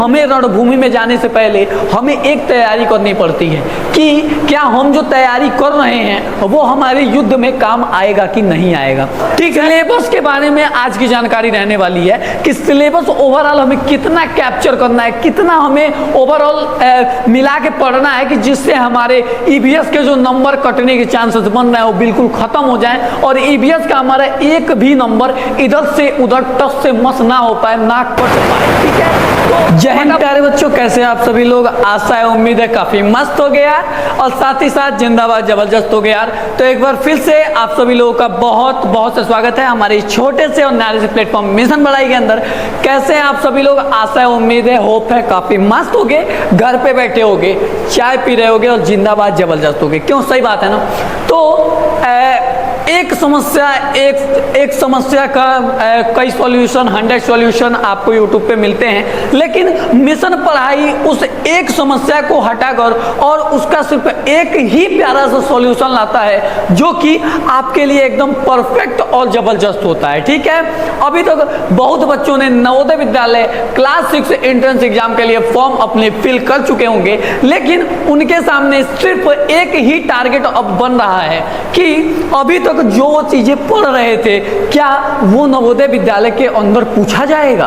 हमें रणभूमि में जाने से पहले हमें एक तैयारी करनी पड़ती है कि क्या हम जो तैयारी कर रहे हैं वो हमारे युद्ध में काम आएगा कि नहीं आएगा। ठीक है, सिलेबस के बारे में आज की जानकारी रहने वाली है कि सिलेबस ओवरऑल हमें कितना कैप्चर करना है, कितना हमें ओवरऑल मिला के पढ़ना है कि जिससे हमारे ईवीएस के जो नंबर कटने के चांसेस बन रहे हैं वो बिल्कुल खत्म हो जाए और ईवीएस का हमारा एक भी नंबर इधर से उधर टस से मस ना हो पाए, ना कट पाए। ठीक है, तो जय हिंद प्यारे बच्चों, कैसे आप सभी लोग। आशा है उम्मीद है काफी मस्त हो गया और साथ ही साथ जिंदाबाद जबरदस्त हो गया। तो एक बार फिर से आप सभी लोगों का बहुत बहुत से स्वागत है हमारे छोटे से और नारे से प्लेटफॉर्म मिशन बढ़ाई के अंदर। कैसे हैं आप सभी लोग। आशा है उम्मीद है होप है काफी मस्त हो गए, घर पे बैठे होगे, चाय पी रहे होगे और जिंदाबाद जबरदस्त हो गए। क्यों, सही बात है ना। तो एक समस्या का कई सॉल्यूशन, 100 सॉल्यूशन आपको यूट्यूब पे मिलते हैं, लेकिन मिशन पढ़ाई उस एक समस्या को हटाकर और उसका सिर्फ एक ही प्यारा सा सॉल्यूशन लाता है जो कि आपके लिए एकदम परफेक्ट और जबरदस्त होता है। ठीक है, अभी तक बहुत बच्चों ने Navodaya Vidyalaya class 6 entrance exam के लिए फॉर्म अपने फिल कर चुके होंगे, लेकिन उनके सामने सिर्फ एक ही टारगेट अब बन रहा है कि अभी तक जो चीजें पढ़ रहे थे क्या वो नवोदय विद्यालय के अंदर पूछा जाएगा।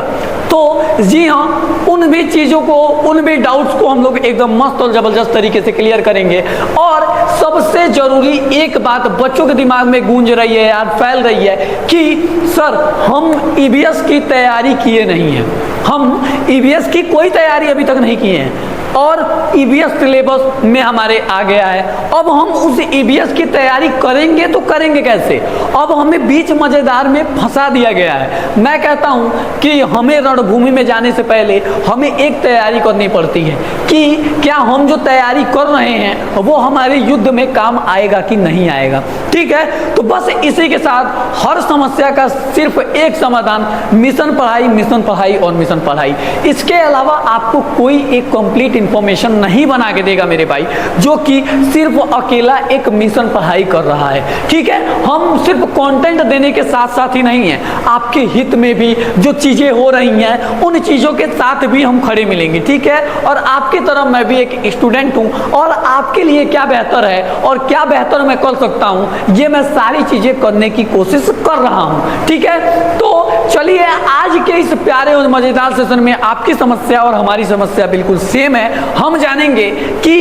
तो जी हाँ, उन भी चीजों को, उन भी डाउट्स को हम लोग एकदम मस्त और जबरदस्त तरीके से क्लियर करेंगे। और सबसे जरूरी एक बात बच्चों के दिमाग में गूंज रही है यार, फैल रही है कि सर हम ईवीएस की तैयारी किए नहीं है, हम ईवीएस की कोई तैयारी अभी तक नहीं किए हैं और ईवीएस सिलेबस में हमारे आ गया है। अब हम उस ईवीएस की तैयारी करेंगे तो करेंगे कैसे। अब हमें बीच मजेदार में फंसा दिया गया है। मैं कहता हूं कि हमें रणभूमि में जाने से पहले हमें एक तैयारी करनी पड़ती है कि क्या हम जो तैयारी कर रहे हैं वो हमारे युद्ध में काम आएगा कि नहीं आएगा। ठीक है, तो बस इसी के साथ हर समस्या का सिर्फ एक समाधान, मिशन पढ़ाई, मिशन पढ़ाई और मिशन पढ़ाई। इसके अलावा आपको कोई एक कंप्लीट इंफॉर्मेशन नहीं बना के देगा मेरे भाई, जो कि सिर्फ अकेला एक मिशन पढ़ाई कर रहा है। ठीक है, हम सिर्फ कंटेंट देने के साथ साथ ही नहीं है, आपके हित में भी जो चीजें हो रही हैं उन चीजों के साथ भी हम खड़े मिलेंगे। ठीक है, और आपकी तरह मैं भी एक स्टूडेंट हूं और आपके लिए क्या बेहतर है और क्या बेहतर मैं कर सकता हूं, ये मैं सारी चीजें करने की कोशिश कर रहा हूं। ठीक है, तो चलिए आज के इस प्यारे और मजेदार सेशन में आपकी समस्या और हमारी समस्या बिल्कुल सेम है। हम जानेंगे कि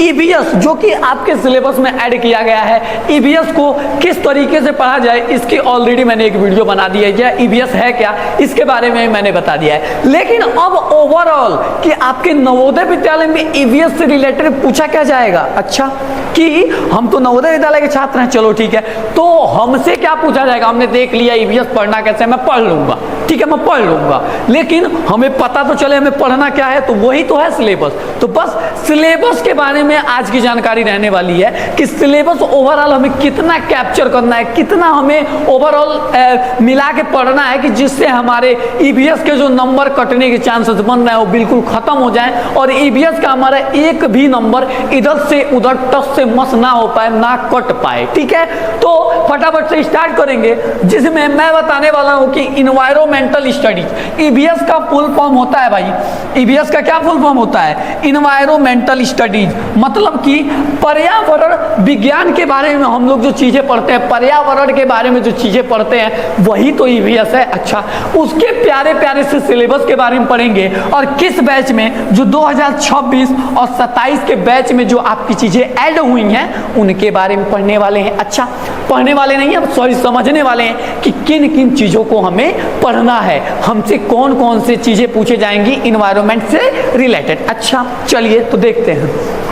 ईवीएस जो कि आपके सिलेबस में ऐड किया गया है, ईवीएस को किस तरीके से पढ़ा जाए। इसकी ऑलरेडी मैंने एक वीडियो बना दी है, क्या ईवीएस है क्या, इसके बारे में मैंने बता दिया है। लेकिन अब ओवरऑल कि आपके नवोदय विद्यालय में ईवीएस से रिलेटेड पूछा क्या जाएगा। अच्छा, कि हम तो नवोदय विद्यालय के छात्र हैं, चलो ठीक है, तो हमसे क्या पूछा जाएगा। हमने देख लिया ईवीएस पढ़ना कैसे, मैं पढ़ लूंगा, ठीक है मैं पढ़ लूंगा, लेकिन हमें पता तो चले हमें पढ़ना क्या है, तो वही तो है सिलेबस। तो बस सिलेबस के बारे में आज की जानकारी रहने वाली है कि सिलेबस ओवरऑल हमें कितना कैप्चर करना है, कितना हमें ओवरऑल मिला के पढ़ना है कि जिससे हमारे ईवीएस के जो नंबर कटने के चांसेस बन रहे हैं वो बिल्कुल खत्म हो जाए और ईवीएस का हमारा एक भी नंबर इधर से उधर टस से मस ना हो पाए, ना कट पाए। ठीक है, तो फटाफट से स्टार्ट करेंगे, जिसमें मैं बताने वाला हूं कि इन्वायरमेंटल स्टडीज। ईवीएस का फुल फॉर्म होता है भाई, ईवीएस का क्या फुल फॉर्म होता है, इन्वायरमेंटल स्टडीज। मतलब कि पर्यावरण विज्ञान के बारे में हम लोग जो चीजें पढ़ते हैं, पर्यावरण के बारे में जो चीजें पढ़ते हैं वही तो ईवीएस है। अच्छा, उसके प्यारे प्यारे से सिलेबस के बारे में पढ़ेंगे और किस बैच में, जो 2026 और 27 के बैच में जो आपकी चीजें ऐड हुई हैं उनके बारे में पढ़ने वाले हैं। अच्छा, पढ़ने वाले नहीं है, सॉरी समझने वाले हैं कि किन किन चीजों को हमें पढ़ना है, हमसे कौन कौन से चीजें पूछे जाएंगी इन्वायरमेंट से रिलेटेड। अच्छा चलिए तो देखते हैं।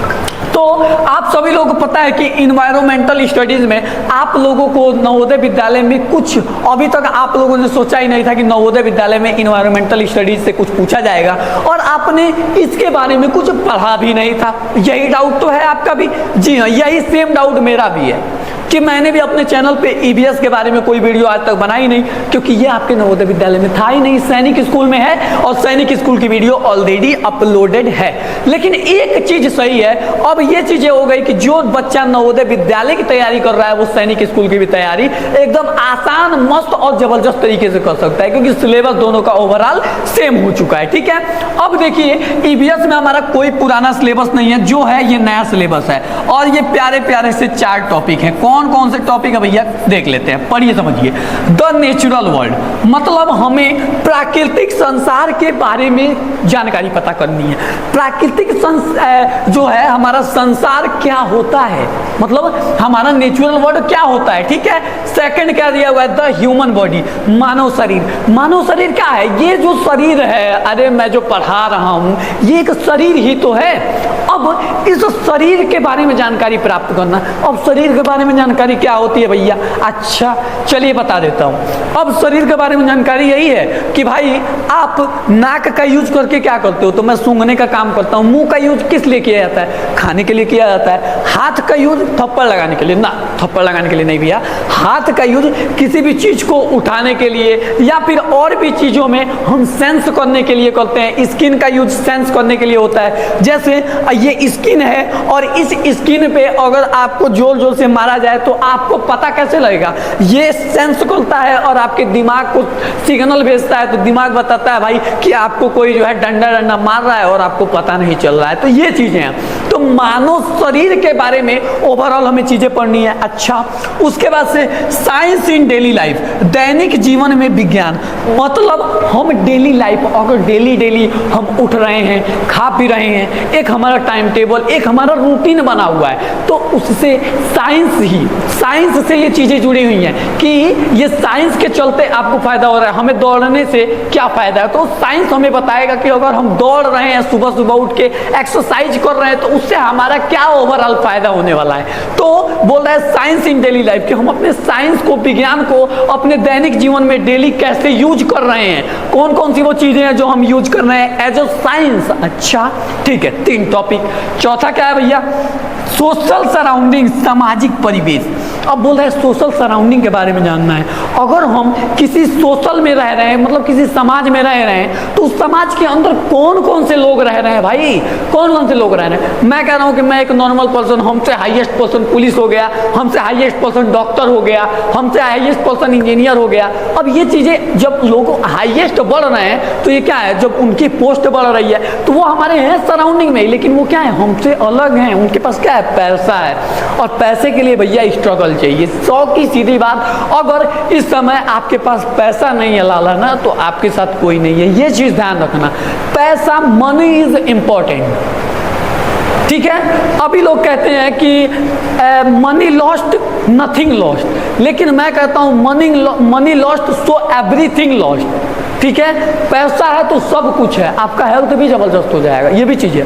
तो आप सभी लोगों को पता है कि इन्वायरमेंटल स्टडीज में आप लोगों को नवोदय विद्यालय में कुछ, अभी तक आप लोगों ने सोचा ही नहीं था कि नवोदय विद्यालय में इन्वायरमेंटल स्टडीज से कुछ पूछा जाएगा और आपने इसके बारे में कुछ पढ़ा भी नहीं था। यही डाउट तो है आपका भी। जी हाँ, यही सेम डाउट मेरा भी है कि मैंने भी अपने चैनल पे ईवीएस के बारे में कोई वीडियो आज तक बनाई नहीं, क्योंकि ये आपके नवोदय विद्यालय में था ही नहीं, सैनिक स्कूल में है और सैनिक स्कूल की वीडियो ऑलरेडी अपलोडेड है। लेकिन एक चीज सही है, अब ये ये चीजें हो गई कि जो बच्चा नवोदय विद्यालय की तैयारी कर रहा है वो सैनिक स्कूल की भी तैयारी एकदम आसान, मस्त और जबरदस्त तरीके से कर सकता है, क्योंकि सिलेबस दोनों का ओवरऑल सेम हो चुका है। ठीक है, अब देखिए ईवीएस में हमारा कोई पुराना सिलेबस नहीं है, जो है ये नया सिलेबस है, और ये प्यारे प्यारे से 4 टॉपिक हैं। कौन कौन से टॉपिक है भैया, देख लेते हैं, पढ़िए समझिए। द नेचुरल वर्ल्ड, मतलब हमें प्राकृतिक संसार के बारे में जानकारी पता करनी है। प्राकृतिक जो है हमारा संसार क्या होता है, मतलब हमारा नेचुरल वर्ल्ड क्या होता है। ठीक है, सेकंड क्या दिया हुआ है, द ह्यूमन बॉडी, मानव शरीर। मानव शरीर क्या है, ये जो शरीर है, अरे मैं जो पढ़ा रहा हूं ये एक शरीर ही तो है। अब इस शरीर के बारे में जानकारी प्राप्त करना। अब शरीर के बारे में जानकारी क्या होती है भैया, अच्छा चलिए बता देता हूं। अब शरीर के बारे में जानकारी यही है कि भाई आप नाक का यूज करके क्या करते हो, तो मैं सूंघने का काम करता हूं। मुंह का यूज किस लिए किया जाता है, खाने के लिए किया जाता है। हाथ का यूज थप्पड़ लगाने के लिए, ना थप्पड़ लगाने के लिए नहीं भैया, हाथ का यूज किसी भी चीज को उठाने के लिए या फिर और भी चीजों में हम सेंस करने के लिए करते हैं। स्किन का यूज सेंस करने के लिए होता है, जैसे ये स्किन है और इस स्किन पे अगर आपको जोर जोर से मारा जाए तो आपको पता कैसे लगेगा, ये सेंस करता है और आपके दिमाग को सिग्नल भेजता है, तो दिमाग बताता है भाई कि आपको कोई जो है डंडा डंडा मार रहा है और आपको पता नहीं चल रहा है। तो ये चीजें हैं, तो मानव शरीर के बारे में ओवरऑल हमें चीजें पढ़नी है। अच्छा, उसके बाद से साइंस इन डेली लाइफ, दैनिक जीवन में विज्ञान, मतलब हम डेली लाइफ अगर डेली हम उठ रहे हैं, खा पी रहे हैं, एक हमारा टाइम टेबल, एक हमारा रूटीन बना हुआ है, तो उससे साइंस से ये चीजें जुड़ी हुई हैं कि ये साइंस के चलते आपको फायदा हो रहा है। हमें दौड़ने से क्या फायदा है, तो साइंस हमें बताएगा कि अगर हम दौड़ रहे हैं, सुबह सुबह उठ के एक्सरसाइज कर रहे हैं, तो उससे हमारा क्या ओवरऑल फायदा होने वाला है। तो बोल रहा है साइंस इन डेली लाइफ कि हम अपने साइंस को, विज्ञान को अपने दैनिक जीवन में डेली कैसे यूज कर रहे हैं, कौन कौन सी वो चीजें हैं जो हम यूज कर रहे हैं एज अ साइंस। अच्छा ठीक है, 3 टॉपिक। चौथा क्या है भैया, सोशल सराउंडिंग, सामाजिक परिवेश। अब बोल रहे हैं सोशल सराउंडिंग के बारे में जानना है। अगर हम किसी सोशल में रह रहे हैं, मतलब किसी समाज में रह रहे हैं, तो उस समाज के अंदर कौन कौन से लोग रह रहे हैं भाई, कौन कौन से लोग रह रहे हैं। मैं कह रहा हूं कि मैं एक नॉर्मल पर्सन, हमसे हाईएस्ट पर्सन पुलिस हो गया, हमसे हाईएस्ट पर्सन डॉक्टर हो गया, हमसे हाईएस्ट पर्सन इंजीनियर हो गया। अब ये चीजें जब लोग हाईएस्ट बढ़ रहे हैं तो ये क्या है, जब उनकी पोस्ट बढ़ रही है तो वो हमारे हैं सराउंडिंग में, लेकिन वो क्या है, हमसे अलग हैं। उनके पास क्या है, पैसा है, और पैसे के लिए भैया स्ट्रगल चाहिए। 100 की सीधी बात, अगर इस समय आपके पास पैसा नहीं है लाला ना, तो आपके साथ कोई नहीं है। ये चीज ध्यान रखना, पैसा, मनी इज इंपॉर्टेंट। ठीक है, अभी लोग कहते हैं कि मनी लॉस्ट नथिंग लॉस्ट, लेकिन मैं कहता हूं money lost so everything lost. ठीक है, पैसा है तो सब कुछ है, आपका हेल्थ भी जबरदस्त हो जाएगा। ये भी चीज है,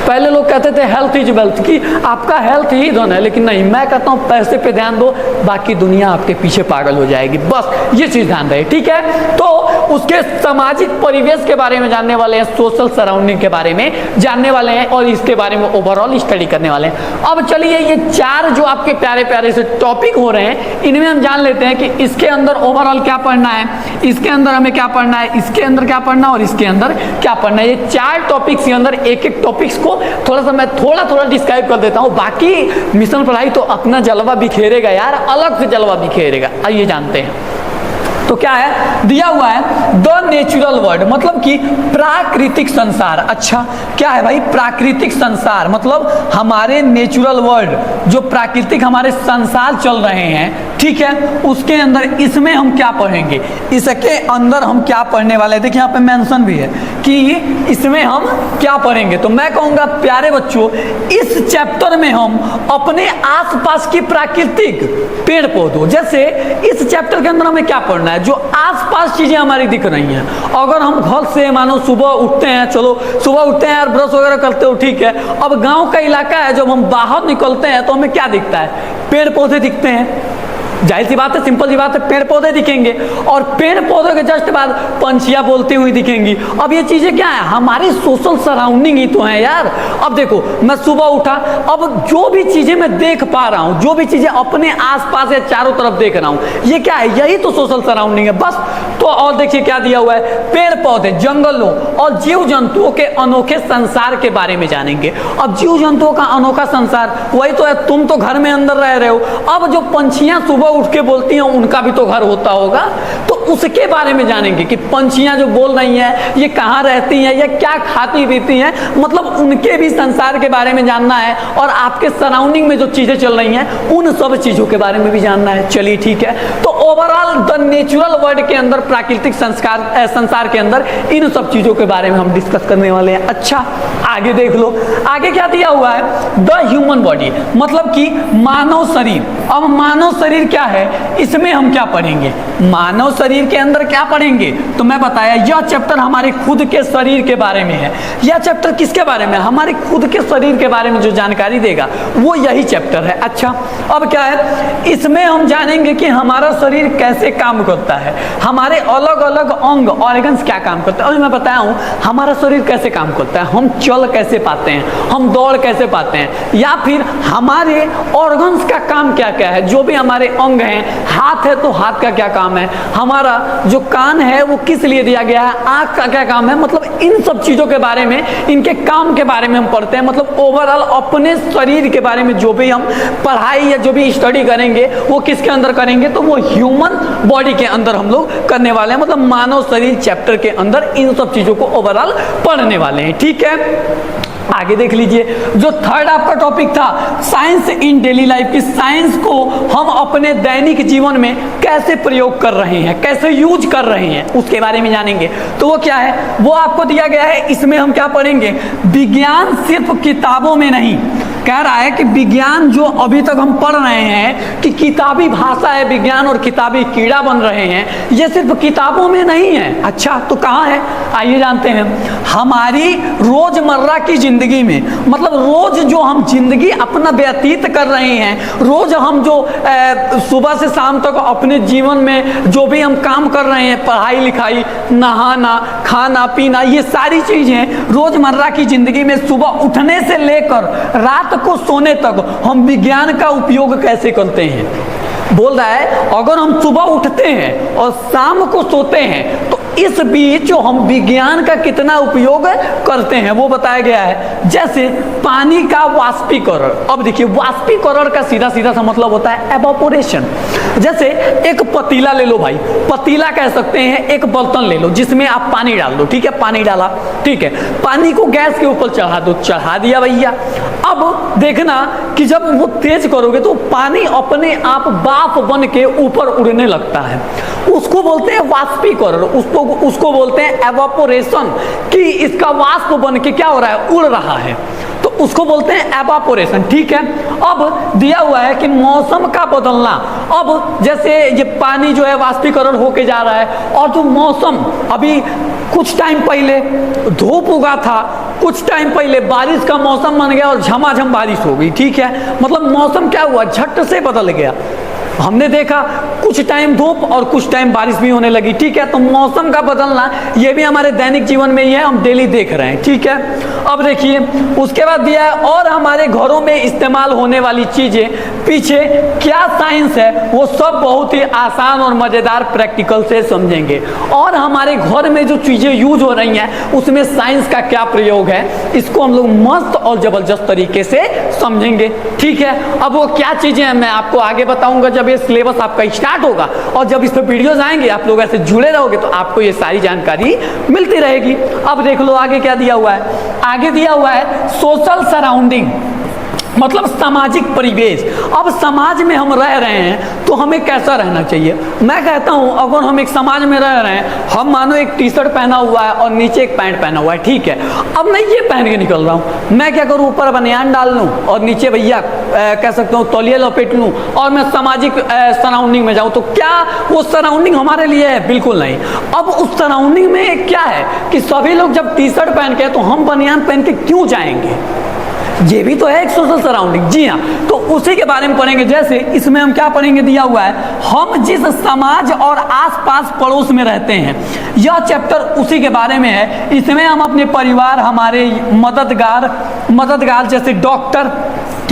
पहले लोग कहते थे हेल्थ इज वेल्थ, कि आपका हेल्थ ही धन है, लेकिन नहीं, मैं कहता हूं पैसे पे ध्यान दो, बाकी दुनिया आपके पीछे पागल हो जाएगी। बस ये चीज ध्यान रहे। ठीक है, तो उसके सामाजिक परिवेश के बारे में जानने वाले हैं, सोशल सराउंडिंग के बारे में जानने वाले हैं, और इसके बारे में ओवरऑल स्टडी करने वाले हैं। अब चलिए ये 4 जो आपके प्यारे प्यारे से टॉपिक हो रहे हैं, इनमें हम जान लेते हैं कि इसके अंदर ओवरऑल क्या पढ़ना है, इसके अंदर हमें क्या पढ़ना है, इसके अंदर क्या पढ़ना है, और इसके अंदर क्या पढ़ना है। ये 4 टॉपिक्स के अंदर एक एक टॉपिक्स को थोड़ा सा मैं थोड़ा डिस्क्राइब कर देता हूं। बाकी मिशन पढ़ाई तो अपना जलवा बिखेरेगा यार, अलग से जलवा बिखेरेगा। आइए जानते हैं, तो क्या है दिया हुआ है, द नेचुरल वर्ल्ड, मतलब कि प्राकृतिक संसार। अच्छा क्या है भाई, प्राकृतिक संसार मतलब हमारे नेचुरल वर्ल्ड, जो प्राकृतिक हमारे संसार चल रहे हैं, ठीक है, उसके अंदर इसमें हम क्या पढ़ेंगे, इसके अंदर हम क्या पढ़ने वाले हैं। देखिए यहाँ पे मेंशन भी है कि इसमें हम क्या पढ़ेंगे। तो मैं कहूँगा प्यारे बच्चों, इस चैप्टर में हम अपने आसपास की प्राकृतिक पेड़ पौधों, जैसे इस चैप्टर के अंदर हमें क्या पढ़ना है, जो आसपास चीजें हमारी दिख रही हैं। अगर हम घर से मानो सुबह उठते हैं, चलो सुबह उठते हैं यार, ब्रश वगैरह करते हो, ठीक है, अब गांव का इलाका है, जब हम बाहर निकलते हैं तो हमें क्या दिखता है, पेड़ पौधे दिखते हैं। जाहिर सी बात है, सिंपल सी बात है, पेड़ पौधे दिखेंगे, और पेड़ पौधों के जस्ट बाद पंछियां बोलती हुई दिखेंगी। अब ये चीजें क्या है, हमारी सोशल सराउंडिंग ही तो है यार। अब देखो मैं सुबह उठा, अब जो भी चीजें मैं देख पा रहा हूं, जो भी चीजें अपने आसपास या चारों तरफ देख रहा हूं, ये क्या है, यही तो सोशल सराउंडिंग है बस। तो और देखिए क्या दिया हुआ है, पेड़ पौधे, जंगलों और जीव जंतुओं के अनोखे संसार के बारे में जानेंगे। अब जीव जंतुओं का अनोखा संसार वही तो है, तुम तो घर में अंदर रह रहे हो, अब जो पंछियां सुबह उठ के बोलती हैं उनका भी तो घर होता होगा, तो उसके बारे में जानेंगे कि पंछियां जो बोल रही हैं ये कहाँ रहती हैं, ये क्या खाती पीती हैं, मतलब उनके भी संसार के बारे में जानना है, और आपके सराउंडिंग में जो चीजें चल रही हैं उन सब चीजों के बारे में भी जानना है। चलिए ठीक है, तो ओवरऑल द नेचुरल वर्ल्ड के अंदर, प्राकृतिक संसार के अंदर इन सब चीजों के बारे में हम डिस्कस करने वाले हैं। अच्छा आगे देख लो, आगे क्या दिया हुआ है, द ह्यूमन बॉडी, मतलब कि मानव शरीर। अब मानव शरीर क्या है, इसमें हम क्या पढ़ेंगे, मानव शरीर के अंदर क्या पढ़ेंगे, तो मैं बताया यह चैप्टर हमारे खुद के शरीर के बारे में है। यह चैप्टर किसके बारे में, हमारे खुद के शरीर के बारे में जो जानकारी देगा वो यही चैप्टर है। अच्छा अब क्या है, इसमें हम जानेंगे कि हमारा शरीर कैसे काम करता है, हमारे अलग अलग अंग ऑर्गन्स क्या काम करते हैं। अभी मैं बताया हूँ हमारा शरीर कैसे काम करता है, हम चल कैसे पाते हैं, हम दौड़ कैसे पाते हैं, या फिर हमारे ऑर्गन्स का काम क्या क्या है, जो भी हमारे अंग हैं, हाथ है तो हाथ का क्या काम है, हमारा जो कान है वो किस लिए दिया गया है, आंख का क्या काम है, मतलब इन सब चीजों के बारे में, इनके काम के बारे में हम पढ़ते हैं। मतलब ओवरऑल अपने शरीर के बारे में जो भी हम पढ़ाई या जो भी स्टडी करेंगे वो किसके अंदर करेंगे, तो वो ह्यूमन बॉडी के अंदर हम लोग करने वाले हैं, मतलब मानव शरीर चैप्टर के अंदर इन सब चीजों को ओवरऑल पढ़ने वाले हैं। ठीक है, आगे देख लीजिए, जो थर्ड आपका टॉपिक था साइंस इन डेली लाइफ, की साइंस को हम अपने दैनिक जीवन में कैसे प्रयोग कर रहे हैं, कैसे यूज कर रहे हैं, उसके बारे में जानेंगे। तो वो क्या है, वो आपको दिया गया है। इसमें हम क्या पढ़ेंगे, विज्ञान सिर्फ किताबों में नहीं, कह रहा है कि विज्ञान जो अभी तक हम पढ़ रहे हैं कि किताबी भाषा है विज्ञान और किताबी कीड़ा बन रहे हैं, ये सिर्फ किताबों में नहीं है। अच्छा तो कहाँ है, आइए जानते हैं। हमारी रोजमर्रा की जिंदगी में, मतलब रोज जो हम जिंदगी अपना व्यतीत कर रहे हैं, रोज हम जो सुबह से शाम तक अपने जीवन में जो भी हम काम कर रहे हैं, पढ़ाई लिखाई, नहाना, खाना पीना, ये सारी चीजें रोजमर्रा की जिंदगी में सुबह उठने से लेकर रात को सोने तक हम विज्ञान का उपयोग कैसे करते हैं। बोल रहा है अगर हम सुबह उठते हैं और शाम को सोते हैं तो इस बीच जो हम विज्ञान का कितना उपयोग करते हैं वो बताया गया है। जैसे पानी का वाष्पीकरण, अब देखिए वाष्पीकरण का सीधा सीधा सा मतलब होता है एवापोरेशन। जैसे एक पतीला ले लो भाई, पतीला कह सकते हैं, एक बर्तन ले लो जिसमें आप पानी डाल दो, ठीक है, पानी डाला, ठीक है, पानी को गैस के ऊपर चढ़ा दो, चढ़ा दिया भैया। अब देखना कि जब वो तेज करोगे तो पानी अपने आप भाप बन के ऊपर उड़ने लगता है, उसको बोलते हैं वाष्पीकरण, उसको बोलते हैं एवापोरेशन, कि इसका वाष्प बन के क्या हो रहा है, उड़ रहा है, तो उसको बोलते हैं एवापोरेशन। ठीक है, अब दिया हुआ है कि मौसम का बदलना। अब जैसे ये पानी जो है वाष्पीकरण होके जा रहा है, और जो मौसम अभी कुछ टाइम पहले धूप उगा था, कुछ टाइम पहले बारिश का मौसम बन गया और झमाझम बारिश हो गई, ठीक है, मतलब मौसम क्या हुआ, झट से बदल गया। हमने देखा कुछ टाइम धूप और कुछ टाइम बारिश भी होने लगी, ठीक है, तो मौसम का बदलना ये भी हमारे दैनिक जीवन में ही है, हम डेली देख रहे हैं, ठीक है। अब देखिए उसके बाद दिया है और हमारे घरों में इस्तेमाल होने वाली चीजें, पीछे क्या साइंस है वो सब बहुत ही आसान और मजेदार प्रैक्टिकल से समझेंगे, और हमारे घर में जो चीजें यूज हो रही हैं उसमें साइंस का क्या प्रयोग है, इसको हम लोग मस्त और जबरदस्त तरीके से समझेंगे, ठीक है। अब वो क्या चीजें हैं मैं आपको आगे बताऊंगा जब ये सिलेबस आपका स्टार्ट होगा, और जब इस पर वीडियोस आएंगे आप लोग ऐसे जुड़े रहोगे तो आपको ये सारी जानकारी मिलती रहेगी। अब देख लो आगे क्या दिया हुआ है, आगे दिया हुआ है सोशल सराउंडिंग, मतलब सामाजिक परिवेश। अब समाज में हम रह रहे हैं तो हमें कैसा रहना चाहिए। मैं कहता हूं अगर हम एक समाज में रह रहे हैं, हम मानो एक टी शर्ट पहना हुआ है और नीचे एक पैंट पहना हुआ है, ठीक है, अब मैं ये पहन के निकल रहा हूं, मैं क्या करूं, ऊपर बनियान डाल लूं और नीचे भैया कह सकता हूँ तौलिया लपेट लूं और मैं सामाजिक सराउंडिंग में जाऊं, तो क्या वो सराउंडिंग हमारे लिए है? बिल्कुल नहीं। अब उस सराउंडिंग में क्या है कि सभी लोग जब टी शर्ट पहन के तो हम बनियान पहन के क्यों जाएंगे, ये भी तो है एक सोशल सराउंडिंग। जी हाँ, तो उसी के बारे में पढ़ेंगे। जैसे इसमें हम क्या पढ़ेंगे, दिया हुआ है हम जिस समाज और आसपास पड़ोस में रहते हैं, यह चैप्टर उसी के बारे में है। इसमें हम अपने परिवार, हमारे मददगार जैसे डॉक्टर,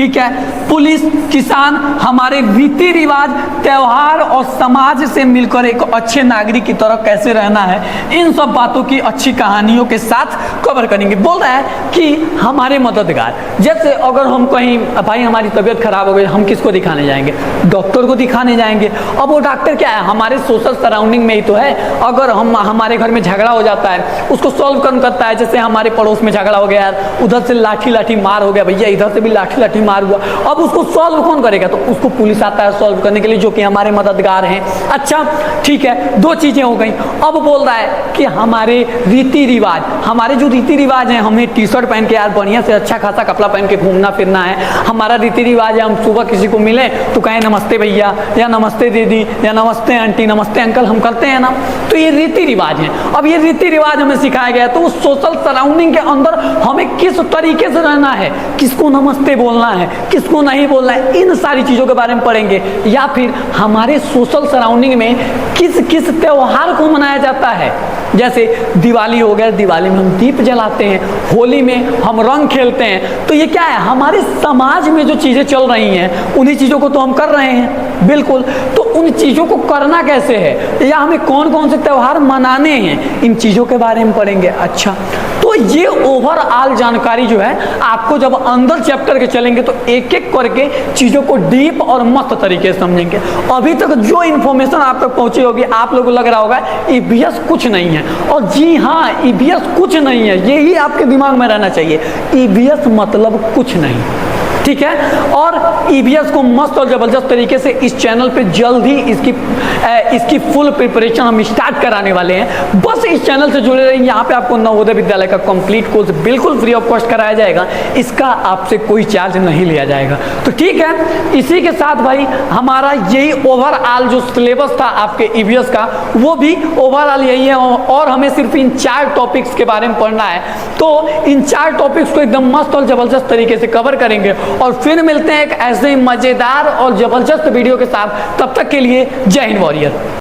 ठीक है। पुलिस, किसान, हमारे रीति रिवाज, त्योहार और समाज से मिलकर एक अच्छे नागरिक की तरह कैसे रहना है, इन सब बातों की अच्छी कहानियों के साथ कवर करेंगे। बोल रहा है कि हमारे मददगार, जैसे अगर हम कहीं भाई हमारी तबीयत खराब हो गई, हम किसको दिखाने जाएंगे? डॉक्टर को दिखाने जाएंगे। अब वो डॉक्टर क्या है? हमारे सोशल सराउंडिंग में ही तो है। अगर हमारे घर में झगड़ा हो जाता है, उसको सॉल्व कौन करता है? जैसे हमारे पड़ोस में झगड़ा हो गया यार, उधर से लाठी मार हो गया भैया, इधर से भी लाठी मार हुआ, अब उसको सॉल्व कौन करेगा? तो उसको पुलिस आता है सॉल्व करने के लिए, जो कि हमारे मददगार हैं। अच्छा ठीक है, दो चीजें हो गई। अब बोल रहा है कि हमारे रीति रिवाज, हमारे जो रीति रिवाज हैं, हमें टी शर्ट पहन के यार बढ़िया से अच्छा खासा कपड़ा पहन के घूमना फिरना है। हमारा रीति रिवाज है, हम सुबह किसी को मिले तो कहें नमस्ते भैया या नमस्ते दीदी या नमस्ते आंटी, नमस्ते अंकल, हम करते हैं ना। तो ये रीति रिवाज है। अब ये रीति रिवाज हमें सिखाया गया है, तो उस सोशल सराउंडिंग के अंदर हमें किस तरीके से रहना है, किसको नमस्ते बोलना है, किसको नहीं बोलना है, इन सारी चीजों के बारे में पढ़ेंगे। या फिर हमारे सोशल सराउंडिंग में किस किस त्योहार को मनाया जाता है। जैसे दिवाली हो गया, दिवाली में हम दीप जलाते हैं, होली में हम रंग खेलते हैं। तो ये क्या है? हमारे समाज में जो चीजें चल रही हैं उन्हीं चीजों को तो हम कर रहे हैं। बिल्कुल। तो उन चीजों को करना कैसे है, या हमें कौन कौन से त्योहार मनाने हैं, इन चीजों के बारे में पढ़ेंगे। अच्छा, तो ये ओवरऑल जानकारी जो है आपको जब अंदर चैप्टर के चलेंगे तो एक एक करके चीजों को डीप और मस्त तरीके से समझेंगे। अभी तक जो इन्फॉर्मेशन आप तक पहुंची होगी, आप लोगों को लग रहा होगा ईवीएस कुछ नहीं है, और जी हाँ, ईवीएस कुछ नहीं है, यही आपके दिमाग में रहना चाहिए। ईवीएस मतलब कुछ नहीं, ठीक है। और ईवीएस को मस्त और जबरदस्त तरीके से इस चैनल पे जल्द ही इसकी फुल प्रिपरेशन हम स्टार्ट कराने वाले हैं। बस इस चैनल से जुड़े रहिए। यहाँ पे आपको नवोदय विद्यालय का कंप्लीट कोर्स बिल्कुल फ्री ऑफ कॉस्ट कराया जाएगा, इसका आपसे कोई चार्ज नहीं लिया जाएगा। तो ठीक है, इसी के साथ भाई हमारा यही ओवरऑल जो सिलेबस था आपके ईवीएस का, वो भी ओवरऑल यही है, और हमें सिर्फ इन 4 टॉपिक्स के बारे में पढ़ना है। तो इन 4 टॉपिक्स को एकदम मस्त और जबरदस्त तरीके से कवर करेंगे, और फिर मिलते हैं एक ऐसे मजेदार और जबरदस्त वीडियो के साथ। तब तक के लिए जय हिंद वॉरियर।